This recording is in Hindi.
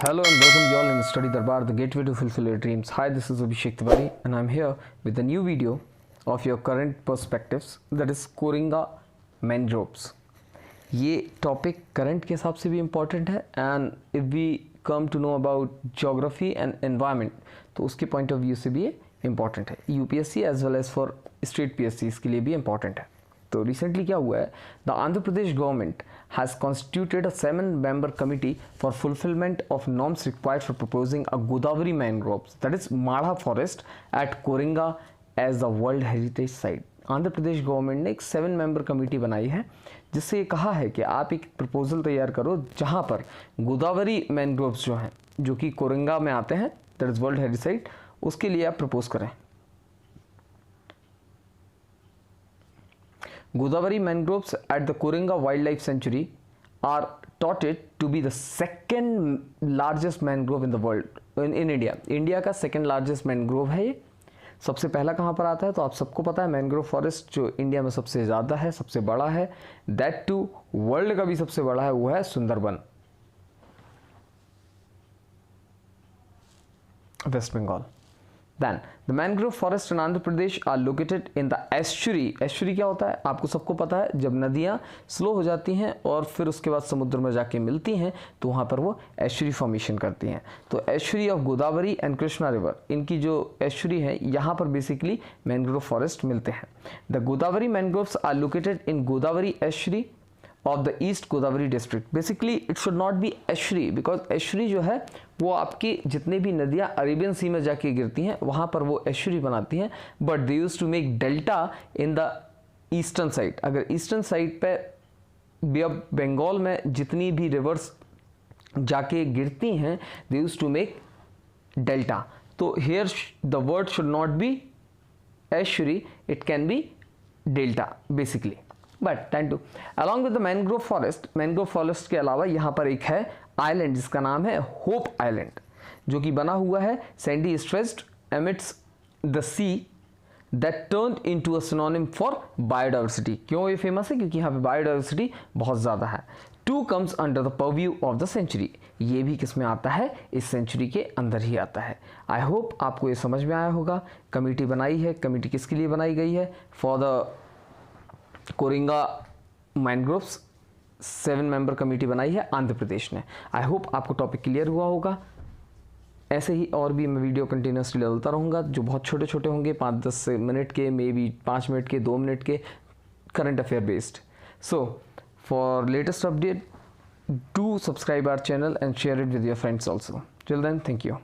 Hello and welcome you all in Study Darbar, the gateway to fulfill your dreams. Hi, this is Abhishek Tiwari and I'm here with a new video of your current perspectives, that is Koringa mangroves. ये टॉपिक करंट के हिसाब से भी इम्पॉर्टेंट है and if we come to know about geography and environment तो उसके पॉइंट ऑफ व्यू से भी ये इम्पॉर्टेंट है, UPSC as well as for state PSC इसके लिए भी इम्पॉर्टेंट है. तो रिसेंटली क्या हुआ है, the Andhra Pradesh government has constituted a 7-member committee for fulfilment of norms required for proposing a Godavari mangroves that is माढ़ा forest at Coringa as the world heritage site. Andhra Pradesh government ने एक 7-member कमेटी बनाई है जिससे ये कहा है कि आप एक प्रपोजल तैयार करो जहाँ पर गोदावरी मैनग्रोव्स जो हैं जो कि कोरिंगा में आते हैं that is world heritage site, उसके लिए आप प्रपोज करें. Godavari mangroves at the Koringa Wildlife Sanctuary are touted to be the second largest mangrove in the world in India. India का सेकेंड लार्जेस्ट मैनग्रोव है ये. सबसे पहला कहाँ पर आता है तो आप सबको पता है, मैनग्रोव फॉरेस्ट जो इंडिया में सबसे ज़्यादा है, सबसे बड़ा है, दैट टू वर्ल्ड का भी सबसे बड़ा है, वो है Sundarban, West Bengal. Then the mangrove forest in Andhra Pradesh are located in the estuary. Estuary क्या होता है आपको सबको पता है, जब नदियाँ स्लो हो जाती हैं और फिर उसके बाद समुद्र में जाके मिलती हैं तो वहाँ पर वो एस्चुरी फॉर्मेशन करती हैं. तो estuary of Godavari and Krishna river, इनकी जो एस्चुरी है यहाँ पर बेसिकली मैनग्रोव फॉरेस्ट मिलते हैं. The Godavari mangroves are located in Godavari estuary of the East Godavari district. Basically it should not be estuary because estuary जो है वो आपकी जितने भी नदियाँ अरेबियन सी में जाके गिरती हैं वहाँ पर वो एस्चुरी बनाती हैं, but they use to make delta in the eastern side. अगर ईस्टर्न साइड पे बे ऑफ बंगाल में जितनी भी रिवर्स जाके गिरती हैं they use to make delta. तो here the word should not be estuary, it can be delta basically. But time to along with the mangrove forest के अलावा यहाँ पर एक है आइलैंड जिसका नाम है होप आइलैंड, जो कि बना हुआ है sandy stressed emits the sea that turned into a synonym for biodiversity. क्यों ये फेमस है? क्योंकि यहाँ पे बायोडाइवर्सिटी बहुत ज़्यादा है. To comes under the purview of the sanctuary, ये भी किस में आता है? इस सेंचुरी के अंदर ही आता है. आई होप आपको ये समझ में आया होगा. कमेटी बनाई है, कमेटी किसके लिए बनाई गई है? For the Coringa mangroves 7-member committee बनाई है आंध्र प्रदेश ने. आई होप आपको टॉपिक क्लियर हुआ होगा. ऐसे ही और भी मैं वीडियो कंटिन्यूसली डालता रहूँगा जो बहुत छोटे छोटे होंगे, 5-10 मिनट के, मे बी 5 मिनट के, 2 मिनट के, current affair based. So for latest update do subscribe our channel and share it with your friends also. Till then, thank you.